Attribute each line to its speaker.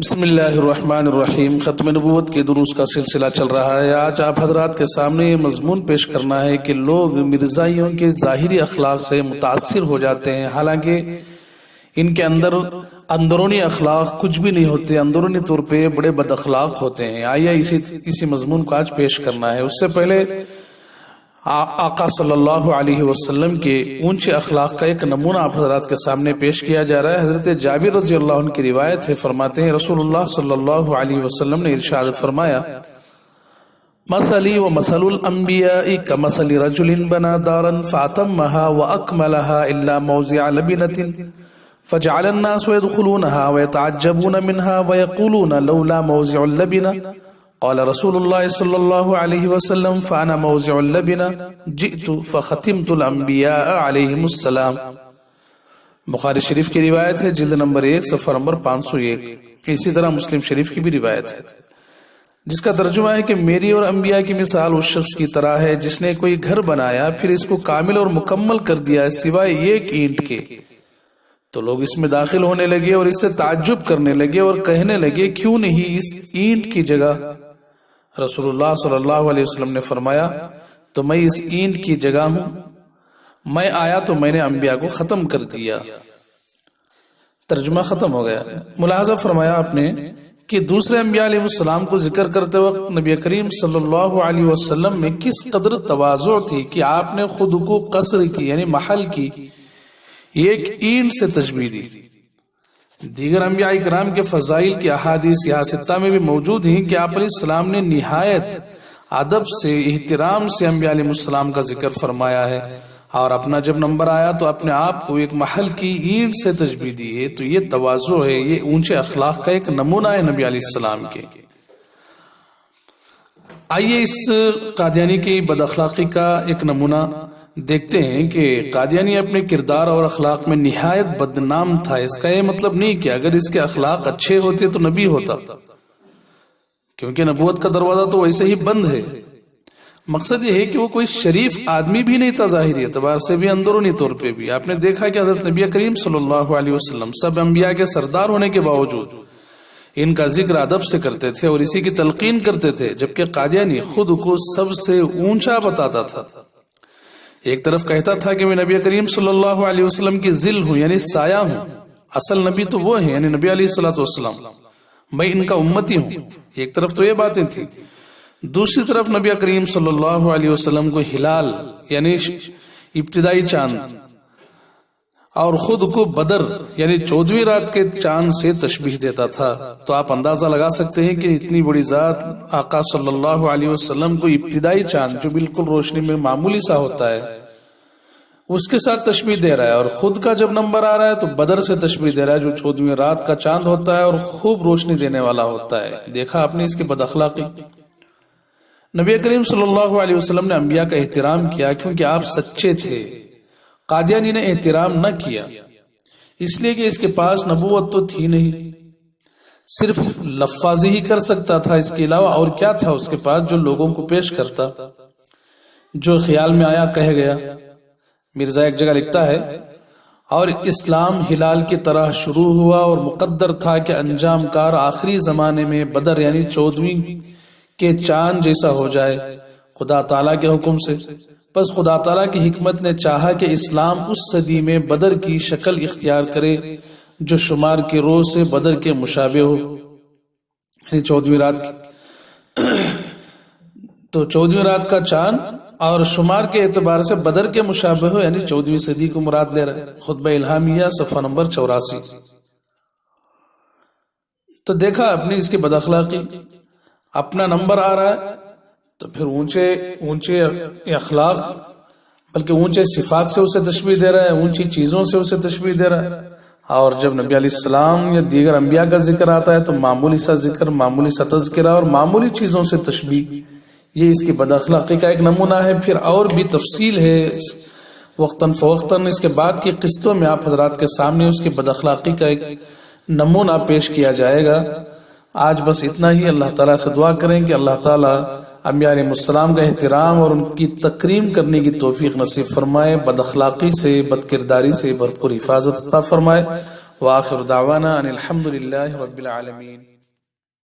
Speaker 1: بسم اللہ الرحمن الرحیم۔ ختم نبوت کے دروس کا سلسلہ چل رہا ہے۔ آج آپ حضرات کے سامنے یہ مضمون پیش کرنا ہے کہ لوگ مرزائیوں کے ظاہری اخلاق سے متاثر ہو جاتے ہیں، حالانکہ ان کے اندر اندرونی اخلاق کچھ بھی نہیں ہوتے، اندرونی طور پہ بڑے بد اخلاق ہوتے ہیں۔ آئیے اسی مضمون کو آج پیش کرنا ہے۔ اس سے پہلے آقا صلی اللہ علیہ وسلم کے اونچے اخلاق کا ایک نمونہ آپ حضرات کے سامنے پیش کیا جا رہا ہے۔ حضرت جابر رضی اللہ عنہ کی روایت ہے، فرماتے ہیں رسول اللہ صلی اللہ علیہ وسلم نے ارشاد فرمایا، مثلی و مثل الانبیاء کمثل رجل بنا دارا فاتمها واکملها الا موضع لبنة فجعل الناس يدخلونها ويتعجبون منها ويقولون لولا موضع اللبنة قال رسول اللہ صلی اللہ علیہ وسلم فانا موضع اللبنة جئت فختمت الانبیاء علیہم السلام۔ بخاری شریف کی روایت ہے، جلد نمبر 1 صفحہ نمبر 501۔ اسی طرح مسلم شریف کی بھی روایت ہے، جس کا ترجمہ ہے کہ میری اور انبیاء کی مثال اس شخص کی طرح ہے جس نے کوئی گھر بنایا، پھر اس کو کامل اور مکمل کر دیا سوائے ایک اینٹ کے، تو لوگ اس میں داخل ہونے لگے اور اس سے تعجب کرنے لگے اور کہنے لگے کیوں نہیں اس اینٹ کی جگہ؟ رسول اللہ صلی اللہ علیہ وسلم نے فرمایا تو میں اس اینٹ کی جگہ ہوں، میں آیا تو میں نے انبیاء کو ختم کر دیا۔ ترجمہ ختم ہو گیا۔ ملاحظہ فرمایا آپ نے کہ دوسرے انبیاء علیہ السلام کو ذکر کرتے وقت نبی کریم صلی اللہ علیہ وسلم میں کس قدر تواضع تھی کہ آپ نے خود کو قصر کی یعنی محل کی ایک اینٹ سے تشبیہ دی۔ دیگر انبیاء کرام کے فضائل کی احادیث یہاں ستہ میں بھی موجود ہیں کہ آپ علیہ السلام نے نہایت ادب سے احترام سے انبیاء علیہ السلام کا ذکر فرمایا ہے، اور اپنا جب نمبر آیا تو اپنے آپ کو ایک محل کی اینٹ سے تشبیہ دی ہے۔ تو یہ تواضع ہے، یہ اونچے اخلاق کا ایک نمونہ ہے نبی علیہ السلام کے۔ آئیے اس قادیانی کی بد اخلاقی کا ایک نمونہ دیکھتے ہیں کہ قادیانی اپنے کردار اور اخلاق میں نہایت بدنام تھا۔ اس کا یہ مطلب نہیں کہ اگر اس کے اخلاق اچھے ہوتے تو نبی ہوتا، کیونکہ نبوت کا دروازہ تو ویسے ہی بند ہے۔ مقصد یہ ہے کہ وہ کوئی شریف آدمی بھی نہیں تھا، ظاہری اعتبار سے بھی اندرونی طور پہ بھی۔ آپ نے دیکھا کہ حضرت نبی کریم صلی اللہ علیہ وسلم سب انبیاء کے سردار ہونے کے باوجود ان کا ذکر ادب سے کرتے تھے اور اسی کی تلقین کرتے تھے، جبکہ قادیانی خود کو سب سے اونچا بتاتا تھا۔ ایک طرف کہتا تھا کہ میں نبی کریم صلی اللہ علیہ وسلم کی ذل ہوں یعنی سایہ ہوں، اصل نبی تو وہ ہیں یعنی نبی علیہ السلام، میں ان کا امتی ہوں۔ ایک طرف تو یہ باتیں تھی، دوسری طرف نبی کریم صلی اللہ علیہ وسلم کو ہلال یعنی ابتدائی چاند اور خود کو بدر یعنی 14ویں رات کے چاند سے تشبیہ دیتا تھا۔ تو آپ اندازہ لگا سکتے ہیں کہ اتنی بڑی ذات آقا صلی اللہ علیہ وسلم کو ابتدائی چاند جو بالکل روشنی میں معمولی سا ہوتا ہے اس کے ساتھ تشبیہ دے رہا ہے، اور خود کا جب نمبر آ رہا ہے تو بدر سے تشبیہ دے رہا ہے جو 14ویں رات کا چاند ہوتا ہے اور خوب روشنی دینے والا ہوتا ہے۔ دیکھا آپ نے اس کی بد اخلاقی۔ نبی کریم صلی اللہ علیہ وسلم نے انبیاء کا احترام کیا کیونکہ آپ سچے تھے۔ قادیانی نے احترام نہ کیا اس لیے کہ اس کے پاس نبوت تو تھی نہیں، صرف لفاظی ہی کر سکتا تھا، اس کے علاوہ اور کیا تھا اس کے پاس جو لوگوں کو پیش کرتا؟ جو خیال میں آیا کہہ گیا۔ مرزا ایک جگہ لکھتا ہے، اور اسلام ہلال کی طرح شروع ہوا اور مقدر تھا کہ انجام کار آخری زمانے میں بدر یعنی 14ویں کے چاند جیسا ہو جائے خدا تعالیٰ کے حکم سے۔ پس خدا تعالیٰ کی حکمت نے چاہا کہ اسلام اس صدی میں بدر کی شکل اختیار کرے جو شمار کے روز سے بدر کے مشابہ ہو، یعنی 14ویں رات کی تو 14ویں رات کا چاند اور شمار کے اعتبار سے بدر کے مشابہ ہو، یعنی 14ویں صدی کو مراد لے رہا ہے۔ خطبہ الہامیہ صفحہ نمبر 84۔ تو دیکھا اپنی اس کی بد اخلاقی، اپنا نمبر آ رہا ہے تو پھر اونچے اخلاق بلکہ اونچے صفات سے اسے تشبیہ دے رہا ہے، اونچی چیزوں سے اسے تشبیہ دے رہا ہے، اور جب نبی علیہ السلام یا دیگر انبیاء کا ذکر آتا ہے تو معمولی سا ذکر، معمولی سا تذکرہ اور معمولی چیزوں سے تشبیہ، یہ اس کی بد اخلاقی کا ایک نمونہ ہے۔ پھر اور بھی تفصیل ہے، وقتاً فوقتاً اس کے بعد کی قسطوں میں آپ حضرات کے سامنے اس کی بد اخلاقی کا ایک نمونہ پیش کیا جائے گا۔ آج بس اتنا ہی۔ اللہ تعالیٰ سے دعا کریں کہ اللہ تعالیٰ انبیاء علیہ السلام کا احترام اور ان کی تکریم کرنے کی توفیق نصیب فرمائے، بد اخلاقی سے بد کرداری سے بھرپور حفاظت عطا فرمائے۔ وآخر دعوانا ان الحمد للہ رب العالمین.